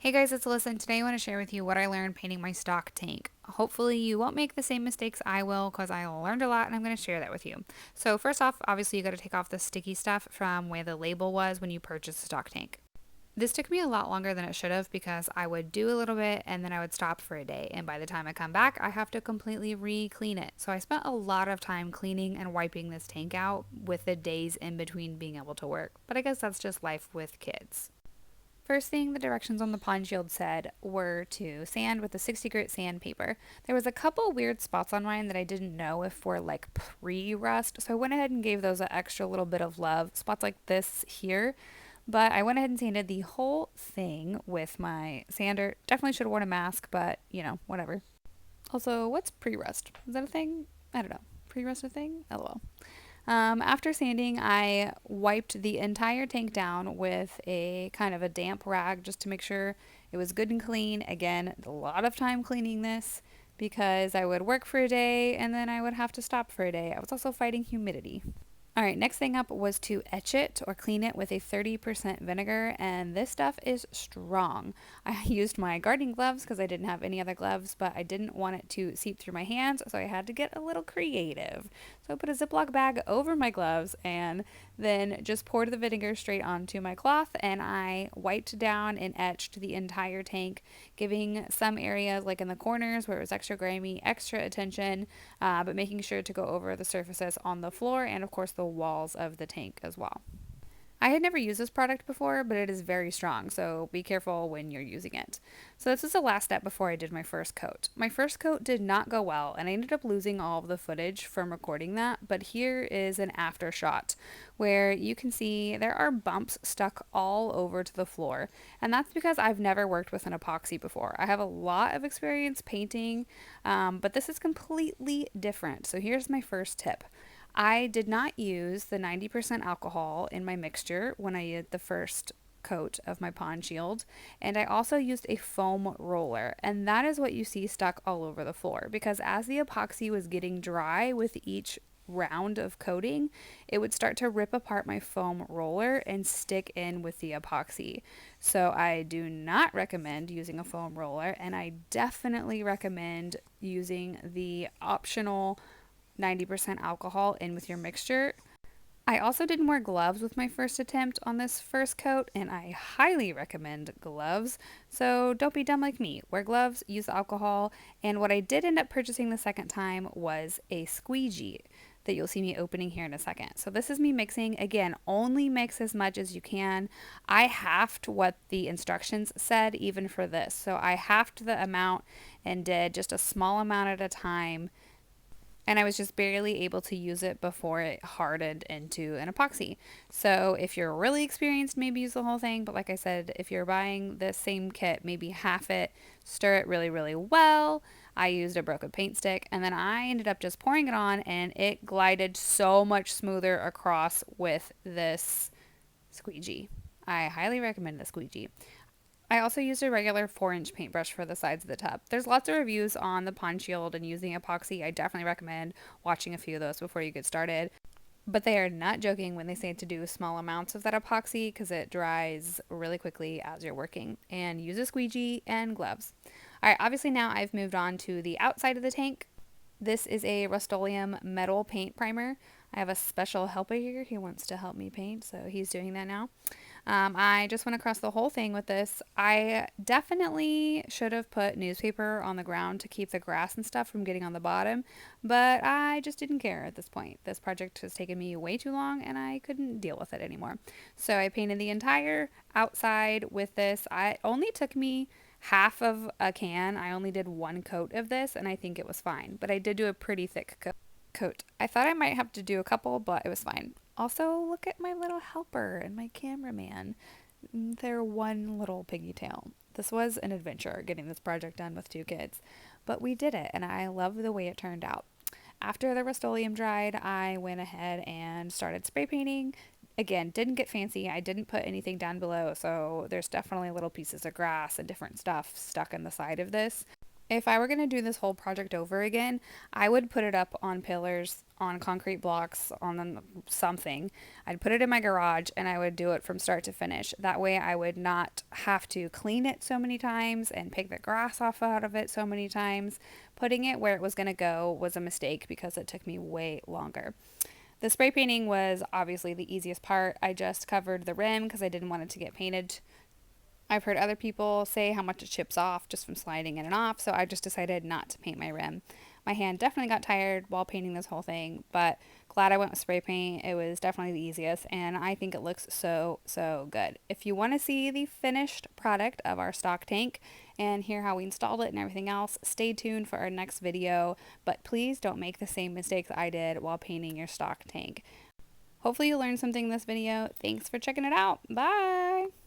Hey guys, it's Alyssa, and today I want to share with you what I learned painting my stock tank. Hopefully, you won't make the same mistakes I will because I learned a lot and I'm going to share that with you. So, first off, obviously, you got to take off the sticky stuff from where the label was when you purchased the stock tank. This took me a lot longer than it should have because I would do a little bit and then I would stop for a day. And by the time I come back, I have to completely re clean it. So, I spent a lot of time cleaning and wiping this tank out with the days in between being able to work. But I guess that's just life with kids. First thing the directions on the pond shield said were to sand with a 60 grit sandpaper. There was a couple weird spots on mine that I didn't know if were like pre-rust, so I went ahead and gave those an extra little bit of love. Spots like this here, but I went ahead and sanded the whole thing with my sander. Definitely should have worn a mask, but whatever. Also, what's pre-rust? Is that a thing? I don't know. Pre-rust a thing? LOL. After sanding, I wiped the entire tank down with a kind of a damp rag just to make sure it was good and clean. Again, a lot of time cleaning this because I would work for a day and then I would have to stop for a day. I was also fighting humidity. All right, next thing up was to etch it or clean it with a 30% vinegar, and this stuff is strong. I used my gardening gloves because I didn't have any other gloves, but I didn't want it to seep through my hands, so I had to get a little creative. So I put a Ziploc bag over my gloves and then just poured the vinegar straight onto my cloth, and I wiped down and etched the entire tank, giving some areas, like in the corners where it was extra grimy, extra attention, but making sure to go over the surfaces on the floor and, of course, the walls of the tank as well. I had never used this product before, but it is very strong, so be careful when you're using it. So this was the last step before I did my first coat. My first coat did not go well, and I ended up losing all of the footage from recording that, but here is an after shot where you can see there are bumps stuck all over to the floor, and that's because I've never worked with an epoxy before. I have a lot of experience painting, but this is completely different. So here's my first tip. I did not use the 90% alcohol in my mixture when I did the first coat of my pond shield, and I also used a foam roller, and that is what you see stuck all over the floor because as the epoxy was getting dry with each round of coating, it would start to rip apart my foam roller and stick in with the epoxy. So I do not recommend using a foam roller, and I definitely recommend using the optional 90% alcohol in with your mixture. I also didn't wear gloves with my first attempt on this first coat, and I highly recommend gloves. So don't be dumb like me. Wear gloves, use alcohol, and what I did end up purchasing the second time was a squeegee that you'll see me opening here in a second. So this is me mixing. Again, only mix as much as you can. I halved what the instructions said even for this. So I halved the amount and did just a small amount at a time, and I was just barely able to use it before it hardened into an epoxy. So if you're really experienced, maybe use the whole thing. But like I said, if you're buying the same kit, maybe half it, stir it really, really well. I used a broken paint stick, and then I ended up just pouring it on, and it glided so much smoother across with this squeegee. I highly recommend the squeegee. I also used a regular 4-inch paintbrush for the sides of the tub. There's lots of reviews on the Pond Shield and using epoxy. I definitely recommend watching a few of those before you get started. But they are not joking when they say to do small amounts of that epoxy because it dries really quickly as you're working. And use a squeegee and gloves. All right, obviously now I've moved on to the outside of the tank. This is a Rust-Oleum metal paint primer. I have a special helper here. He wants to help me paint, so he's doing that now. I just went across the whole thing with this. I definitely should have put newspaper on the ground to keep the grass and stuff from getting on the bottom, but I just didn't care at this point. This project has taken me way too long and I couldn't deal with it anymore. So I painted the entire outside with this. It only took me half of a can. I only did one coat of this and I think it was fine, but I did do a pretty thick coat. I thought I might have to do a couple, but it was fine. Also, look at my little helper and my cameraman. They're one little piggy tail. This was an adventure getting this project done with two kids, but we did it and I love the way it turned out. After the Rust-Oleum dried, I went ahead and started spray painting. Again, didn't get fancy. I didn't put anything down below, so there's definitely little pieces of grass and different stuff stuck in the side of this. If I were going to do this whole project over again, I would put it up on pillars, on concrete blocks, on something. I'd put it in my garage and I would do it from start to finish. That way I would not have to clean it so many times and pick the grass off out of it so many times. Putting it where it was going to go was a mistake because it took me way longer. The spray painting was obviously the easiest part. I just covered the rim because I didn't want it to get painted. I've heard other people say how much it chips off just from sliding in and off, so I just decided not to paint my rim. My hand definitely got tired while painting this whole thing, but glad I went with spray paint. It was definitely the easiest, and I think it looks so, so good. If you want to see the finished product of our stock tank and hear how we installed it and everything else, stay tuned for our next video, but please don't make the same mistakes I did while painting your stock tank. Hopefully you learned something in this video. Thanks for checking it out. Bye!